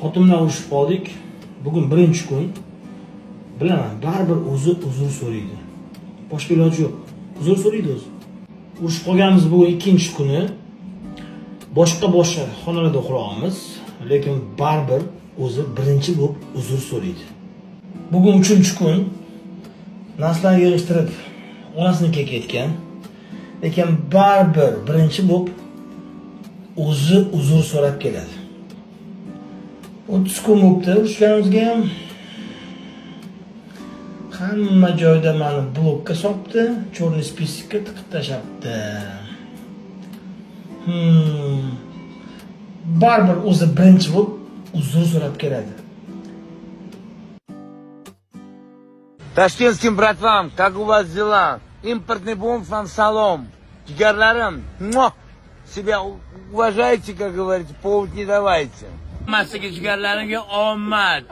Xotin bilan urushib qoldik. Bugun birinchi kun. Bilaman, baribir o'zi uzr so'raydi. Boshqa iloji yo'q. Uzr so'raydi o'zi. Urushib qolganimiz bugun ikkinchi kuni. Boshqa xonalarda uxlaymiz, lekin baribir o'zi birinchi bo'lib uzr so'raydi. Bugun uchinchi kun. Narsalarni yig'ishtirib onasinikiga ketgan. Lekin baribir birinchi bo'lib o'zi uzr so'rab keladi. 30 kun bo'libdi urushganimizga ham. Hamma joyda meni blokka solibdi, черный спискка tiqib tashabdi. Baribir o'zi birinchi bo'lib uzr so'rab keladi. Ташкентским братвам, как у вас дела? Импортный бомж вам шалом. Jigarlarim, себя уважайте, как говорится, повод не давайте. Массаga jigarlarimga omad.